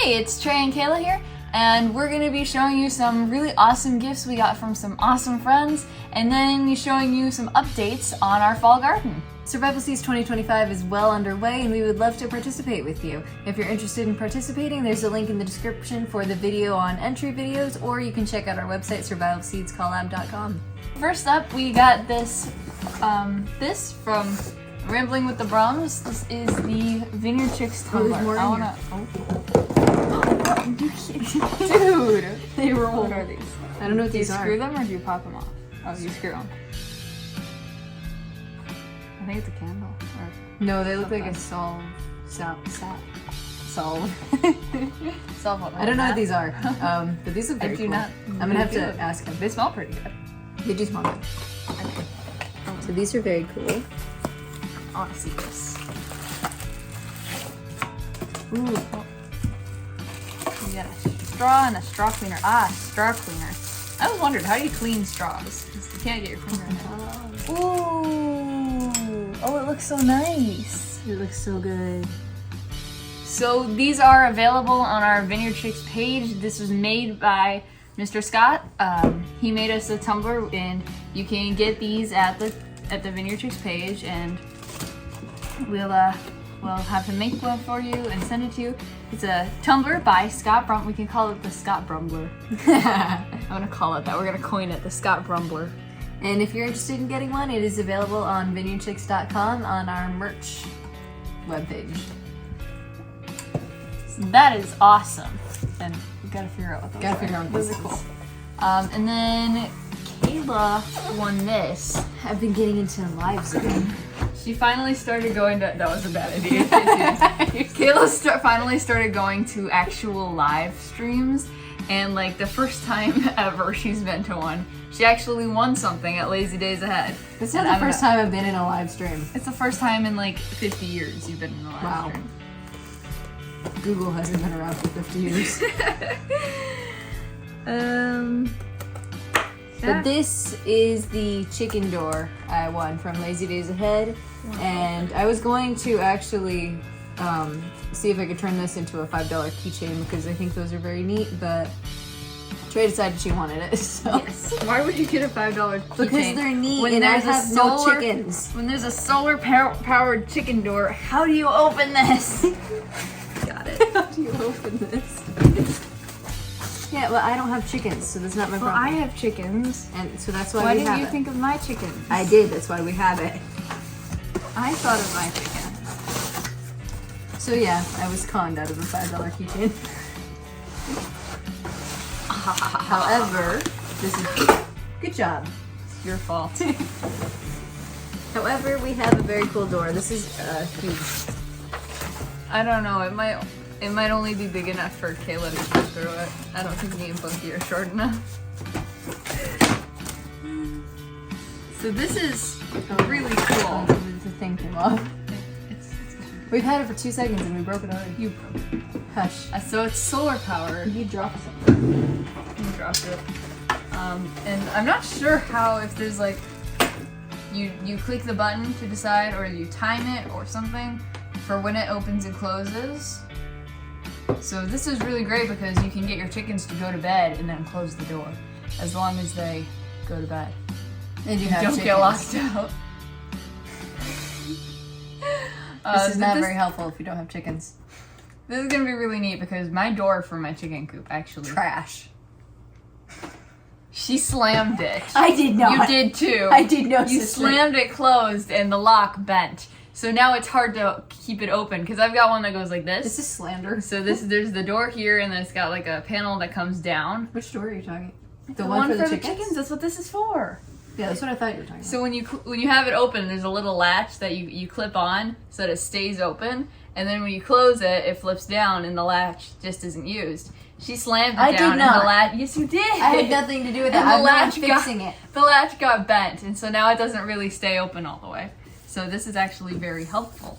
Hey, it's Trey and Kayla here, and we're going to be showing you some really awesome gifts we got from some awesome friends, and then showing you some updates on our fall garden. Survival Seeds 2025 is well underway, and we would love to participate with you. If you're interested in participating, there's a link in the description for the video on entry videos, or you can check out our website, survivalseedscollab.com. First up, we got this from Rambling with the Brums. This is the Vineyard Chicks tumbler. Dude, they roll. What are these? I don't know what these are. Do you screw them or do you pop them off? Oh, you screw them. I think it's a candle. No, they look like a solve. I don't know what these are, but these look very cool. I'm gonna have to ask them. They smell pretty good. They do smell good. Okay. So these are very cool. I want to see this. Ooh. You got a straw and a straw cleaner. Ah, straw cleaner. I always wondered, how do you clean straws? You can't get your finger in it. Ooh. Oh, it looks so nice. It looks so good. So these are available on our Vineyard Chicks page. This was made by Mr. Scott. He made us a tumbler, and you can get these at the Vineyard Chicks page, and we'll have him make one for you and send it to you. It's a tumbler by Scott Brum. We can call it the Scott Brumbler. I'm gonna call it that. We're gonna coin it the Scott Brumbler. And if you're interested in getting one, it is available on vineyardchicks.com on our merch webpage. So that is awesome. And we gotta figure out what those are. Gotta figure out what those are. Cool. And then Kayla won this. I've been getting into lives again. She finally started going to, that was a bad idea. Kayla finally started going to actual live streams, and like the first time ever she's been to one, she actually won something at Lazy Days Ahead. This is the first time I've been in a live stream. It's the first time in like 50 years you've been in a live stream. Google hasn't been around for 50 years. But this is the chicken door I won from Lazy Days Ahead. Wow. And I was going to actually see if I could turn this into a $5 keychain because I think those are very neat, but Trey decided she wanted it, so. Yes. Why would you get a $5 keychain? Because they're neat when and I have no chickens. When there's a solar powered chicken door, how do you open this? Got it. How do you open this? Yeah, well, I don't have chickens, so that's not my problem. Well, I have chickens. And so that's why we have it. Why didn't you think of my chickens? I did, that's why we have it. I thought of my chicken. So yeah, I was conned out of a $5 keychain. However, this is good job. It's your fault. However, we have a very cool door. This is huge. I don't know, it might only be big enough for Kayla to push through it. I don't think me and Bunky are short enough. So this is really cool. The thing came off. We've had it for 2 seconds and we broke it already. You broke it. Hush. So it's solar powered. You dropped something. You dropped it. And I'm not sure how, if there's like, you click the button to decide, or you time it or something for when it opens and closes. So this is really great because you can get your chickens to go to bed and then close the door as long as they go to bed. And you don't get locked out. This is not very helpful if you don't have chickens. This is gonna be really neat because my door for my chicken coop actually trash. She slammed it. I did not. You did too. I did not. You slammed it closed and the lock bent. So now it's hard to keep it open because I've got one that goes like this. This is slander. So there's the door here, and then it's got like a panel that comes down. Which door are you talking? The one for the chickens? That's what this is for. Yeah, that's what I thought you were talking about. So when you have it open, there's a little latch that you clip on so that it stays open, and then when you close it, it flips down, and the latch just isn't used. She slammed it down, and the latch. Yes, you did. I had nothing to do with that. I'm not fixing it. The latch got bent, and so now it doesn't really stay open all the way. So this is actually very helpful,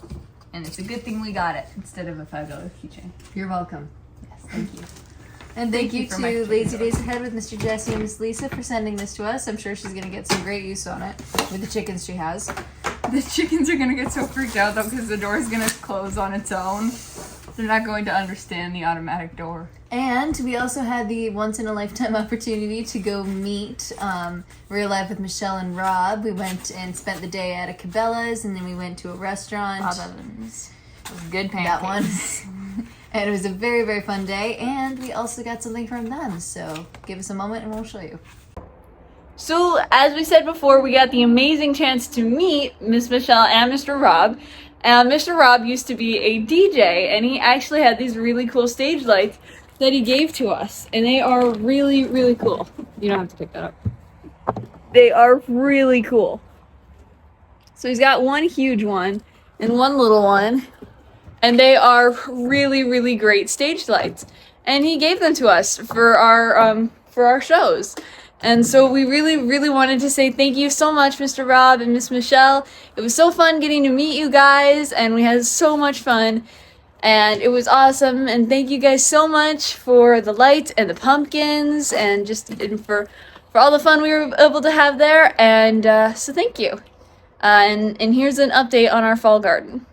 and it's a good thing we got it instead of a $5 keychain. You're welcome. Yes, thank you. And thank you to Lazy Days Ahead with Mr. Jesse and Miss Lisa for sending this to us. I'm sure she's going to get some great use on it with the chickens she has. The chickens are going to get so freaked out though because the door is going to close on its own. They're not going to understand the automatic door. And we also had the once-in-a-lifetime opportunity to go meet Real Life with Michelle and Rob. We went and spent the day at a Cabela's, and then we went to a restaurant. Bob Evans. It was good pancakes. That one. And it was a very, very fun day, and we also got something from them. So give us a moment and we'll show you. So, as we said before, we got the amazing chance to meet Miss Michelle and Mr. Rob. Mr. Rob used to be a DJ, and he actually had these really cool stage lights that he gave to us. And they are really, really cool. You don't have to pick that up. They are really cool. So he's got one huge one and one little one. And they are really, really great stage lights. And he gave them to us for our shows. And so we really, really wanted to say thank you so much, Mr. Rob and Miss Michelle. It was so fun getting to meet you guys, and we had so much fun. And it was awesome. And thank you guys so much for the lights and the pumpkins, and for all the fun we were able to have there. And so thank you. And here's an update on our fall garden.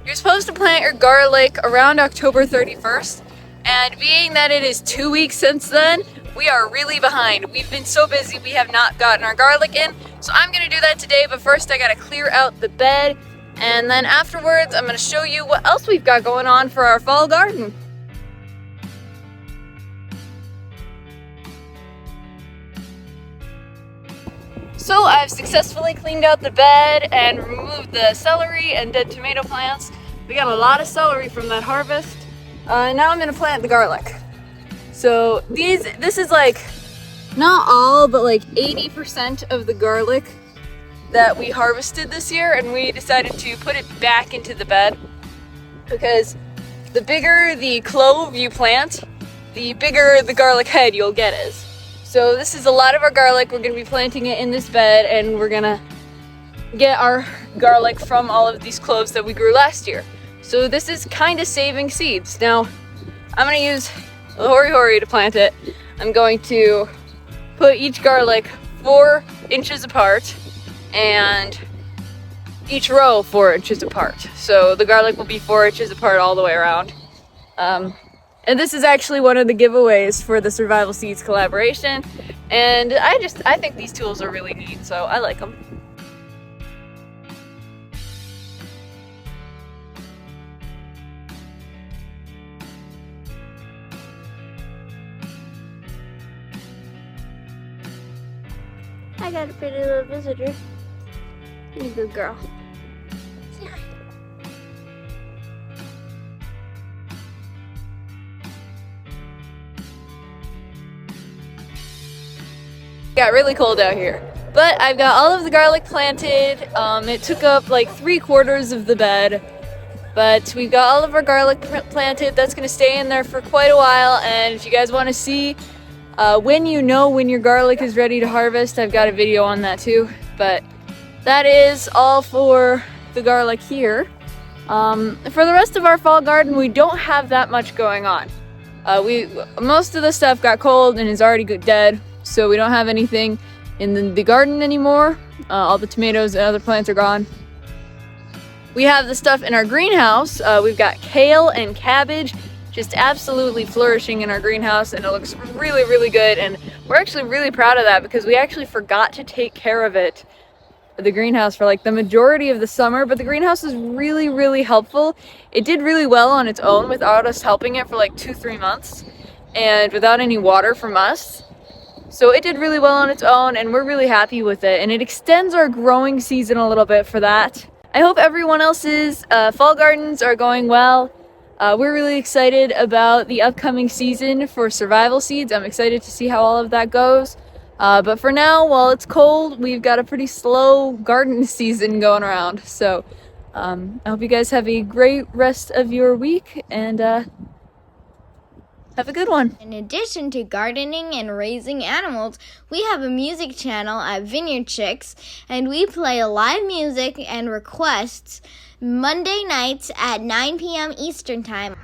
You're supposed to plant your garlic around October 31st. And being that it is 2 weeks since then, we are really behind. We've been so busy, we have not gotten our garlic in. So I'm gonna do that today, but first I gotta clear out the bed. And then afterwards, I'm gonna show you what else we've got going on for our fall garden. So I've successfully cleaned out the bed and removed the celery and dead tomato plants. We got a lot of celery from that harvest. Now I'm gonna plant the garlic. So this is like, not all, but like 80% of the garlic that we harvested this year, and we decided to put it back into the bed because the bigger the clove you plant, the bigger the garlic head you'll get is. So this is a lot of our garlic. We're gonna be planting it in this bed, and we're gonna get our garlic from all of these cloves that we grew last year. So this is kind of saving seeds. Now, I'm gonna use the hori to plant it. I'm going to put each garlic 4 inches apart and each row 4 inches apart. So the garlic will be 4 inches apart all the way around. And this is actually one of the giveaways for the Survival Seeds collaboration. And I think these tools are really neat, so I like them. I got a pretty little visitor. You good girl. Say hi. Got really cold out here, but I've got all of the garlic planted. It took up like 3/4 of the bed, but we've got all of our garlic planted. That's gonna stay in there for quite a while. And if you guys want to see when your garlic is ready to harvest, I've got a video on that too. But that is all for the garlic here. For the rest of our fall garden, we don't have that much going on. Most of the stuff got cold and is already dead, so we don't have anything in the garden anymore. All the tomatoes and other plants are gone. We have the stuff in our greenhouse. We've got kale and cabbage just absolutely flourishing in our greenhouse, and it looks really, really good. And we're actually really proud of that because we actually forgot to take care of it, the greenhouse, for like the majority of the summer. But the greenhouse is really, really helpful. It did really well on its own without us helping it for like 2-3 months and without any water from us. So it did really well on its own, and we're really happy with it. And it extends our growing season a little bit for that. I hope everyone else's fall gardens are going well. We're really excited about the upcoming season for Survival Seeds. I'm excited to see how all of that goes. But for now, while it's cold, we've got a pretty slow garden season going around. So I hope you guys have a great rest of your week, and have a good one. In addition to gardening and raising animals, we have a music channel at Vineyard Chicks, and we play live music and requests Monday nights at 9 p.m. Eastern Time.